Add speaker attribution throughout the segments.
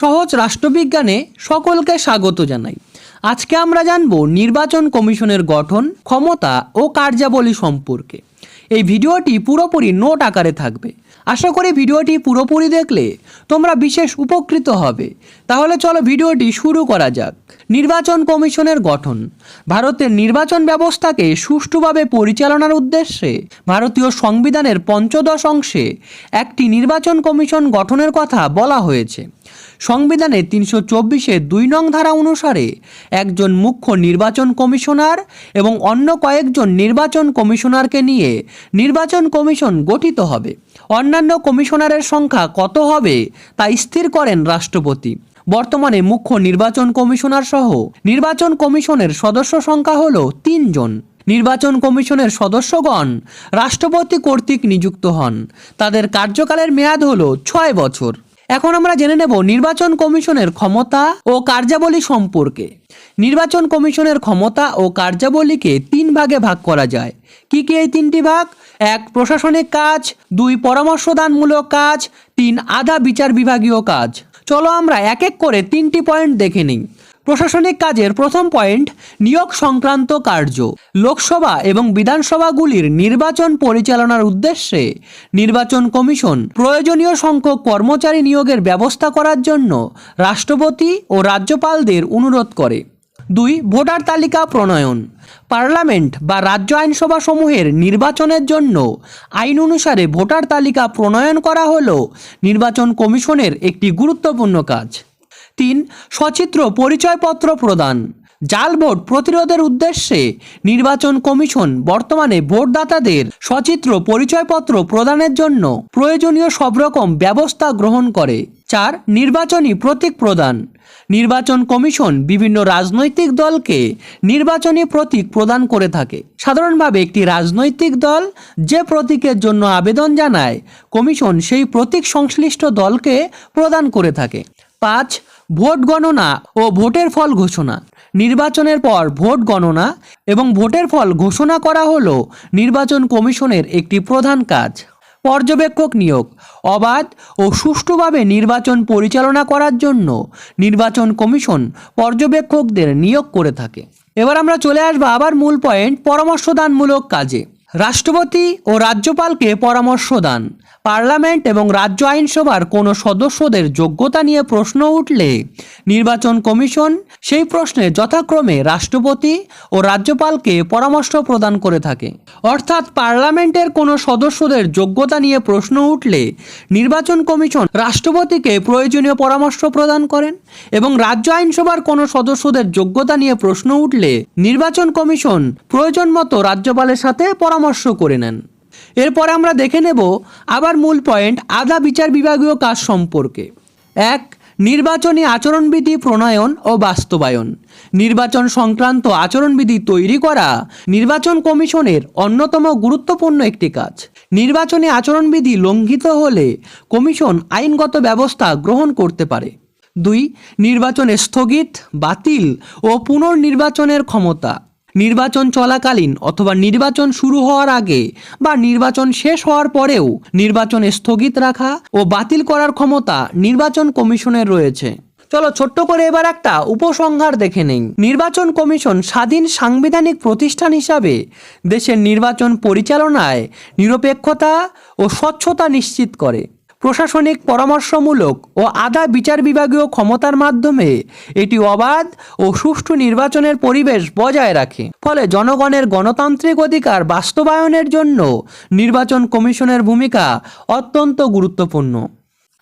Speaker 1: সহজ রাষ্ট্রবিজ্ঞানে সকলকে স্বাগত জানাই। আজকে আমরা জানব নির্বাচন কমিশনের গঠন, ক্ষমতা ও কার্যাবলী সম্পর্কে। এই ভিডিওটি পুরোপুরি নোট আকারে থাকবে। আশা করি ভিডিওটি পুরোপুরি দেখলে তোমরা বিশেষ উপকৃত হবে। তাহলে চলো ভিডিওটি শুরু করা যাক। নির্বাচন কমিশনের গঠন। ভারতের নির্বাচন ব্যবস্থাকে সুষ্ঠুভাবে পরিচালনার উদ্দেশ্যে ভারতীয় সংবিধানের ৫ম অংশে একটি নির্বাচন কমিশন গঠনের কথা বলা হয়েছে। সংবিধানের ৩২৪-এর ২ নং ধারা অনুসারে একজন মুখ্য নির্বাচন কমিশনার এবং অন্য কয়েকজন নির্বাচন কমিশনারকে নিয়ে নির্বাচন কমিশন গঠিত হবে। অন্যান্য কমিশনারের সংখ্যা কত হবে তা স্থির করেন রাষ্ট্রপতি। বর্তমানে মুখ্য নির্বাচন কমিশনার সহ নির্বাচন কমিশনের সদস্য সংখ্যা হল ৩ জন। নির্বাচন কমিশনের সদস্যগণ রাষ্ট্রপতি কর্তৃক নিযুক্ত হন। তাদের কার্যকালের মেয়াদ হল ৬ বছর। এখন আমরা জেনে নেব নির্বাচন কমিশনের ক্ষমতা ও কার্যাবলী সম্পর্কে। নির্বাচন কমিশনের ক্ষমতা ও কার্যাবলীকে ৩ ভাগে ভাগ করা যায়। কি কি এই ৩টি ভাগ? ১ প্রশাসনিক কাজ, ২ পরামর্শদানমূলক কাজ, ৩ আধা বিচার বিভাগীয় কাজ। চলো আমরা এক এক করে ৩টি পয়েন্ট দেখে নিই। প্রশাসনিক কাজের প্রথম পয়েন্ট, নিয়োগ সংক্রান্ত কার্য। লোকসভা এবং বিধানসভাগুলির নির্বাচন পরিচালনার উদ্দেশ্যে নির্বাচন কমিশন প্রয়োজনীয় সংখ্যক কর্মচারী নিয়োগের ব্যবস্থা করার জন্য রাষ্ট্রপতি ও রাজ্যপালদের অনুরোধ করে। ২ ভোটার তালিকা প্রণয়ন। পার্লামেন্ট বা রাজ্য আইনসভা সমূহের নির্বাচনের জন্য আইন অনুসারে ভোটার তালিকা প্রণয়ন করা হলো নির্বাচন কমিশনের একটি গুরুত্বপূর্ণ কাজ। ৩ সচিত্র পরিচয়পত্র প্রদান। জাল ভোট প্রতিরোধের উদ্দেশ্যে নির্বাচন কমিশন বর্তমানে ভোটদাতাদের সচিত্র পরিচয়পত্র প্রদানের জন্য প্রয়োজনীয় সব রকম ব্যবস্থা গ্রহণ করে। ৪ নির্বাচনী প্রতীক প্রদান। নির্বাচন কমিশন বিভিন্ন রাজনৈতিক দলকে নির্বাচনী প্রতীক প্রদান করে থাকে। সাধারণভাবে একটি রাজনৈতিক দল যে প্রতীকের জন্য আবেদন জানায়, কমিশন সেই প্রতীক সংশ্লিষ্ট দলকে প্রদান করে থাকে। ৫ ভোট গণনা ও ভোটের ফল ঘোষণা। নির্বাচনের পর ভোট গণনা এবং ভোটের ফল ঘোষণা করা হলো নির্বাচন কমিশনের একটি প্রধান কাজ। পর্যবেক্ষক নিয়োগ। অবাধ ও সুষ্ঠুভাবে নির্বাচন পরিচালনা করার জন্য নির্বাচন কমিশন পর্যবেক্ষকদের নিয়োগ করে থাকে। এবার আমরা চলে আসবো আবার মূল পয়েন্ট, পরামর্শদানমূলক কাজে। রাষ্ট্রপতি ও রাজ্যপালকে পরামর্শ দান। পার্লামেন্ট এবং রাজ্য আইনসভার কোনো সদস্যদের যোগ্যতা নিয়ে প্রশ্ন উঠলে নির্বাচন কমিশন সেই প্রশ্নে যথাক্রমে রাষ্ট্রপতি ও রাজ্যপালকে পরামর্শ প্রদান করে থাকে। অর্থাৎ পার্লামেন্টের কোনো সদস্যদের যোগ্যতা নিয়ে প্রশ্ন উঠলে নির্বাচন কমিশন রাষ্ট্রপতিকে প্রয়োজনীয় পরামর্শ প্রদান করেন এবং রাজ্য আইনসভার কোনো সদস্যদের যোগ্যতা নিয়ে প্রশ্ন উঠলে নির্বাচন কমিশন প্রয়োজন মতো রাজ্যপালের সাথে পরামর্শ করে নেন। এরপরে আমরা দেখে নেব আবার মূল পয়েন্ট, আধা বিচার বিভাগীয় কাজ সম্পর্কে। ১ নির্বাচনী আচরণবিধি প্রণয়ন ও বাস্তবায়ন। নির্বাচন সংক্রান্ত আচরণবিধি তৈরি করা নির্বাচন কমিশনের অন্যতম গুরুত্বপূর্ণ একটি কাজ। নির্বাচনী আচরণবিধি লঙ্ঘিত হলে কমিশন আইনগত ব্যবস্থা গ্রহণ করতে পারে। ২ নির্বাচনে স্থগিত, বাতিল ও পুনর্নির্বাচনের ক্ষমতা। নির্বাচন চলাকালীন অথবা নির্বাচন শুরু হওয়ার আগে বা নির্বাচন শেষ হওয়ার পরেও নির্বাচন স্থগিত রাখা ও বাতিল করার ক্ষমতা নির্বাচন কমিশনের রয়েছে। চলো ছোট্ট করে এবার একটা উপসংহার দেখে নেই। নির্বাচন কমিশন স্বাধীন সাংবিধানিক প্রতিষ্ঠান হিসাবে দেশের নির্বাচন পরিচালনায় নিরপেক্ষতা ও স্বচ্ছতা নিশ্চিত করে। প্রশাসনিক পরামর্শমূলক ও আধা বিচার বিভাগীয় ক্ষমতার মাধ্যমে এটি অবাধ ও সুষ্ঠু নির্বাচনের পরিবেশ বজায় রাখে। ফলে জনগণের গণতান্ত্রিক অধিকার বাস্তবায়নের জন্য নির্বাচন কমিশনের ভূমিকা অত্যন্ত গুরুত্বপূর্ণ।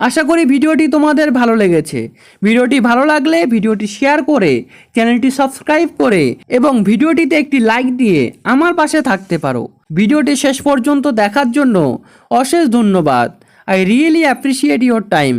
Speaker 1: আশা করি ভিডিওটি তোমাদের ভালো লেগেছে। ভিডিওটি ভালো লাগলে ভিডিওটি শেয়ার করে চ্যানেলটি সাবস্ক্রাইব করে এবং ভিডিওটিতে একটি লাইক দিয়ে আমার পাশে থাকতে পারো। ভিডিওটি শেষ পর্যন্ত দেখার জন্য অশেষ ধন্যবাদ। I really appreciate your time.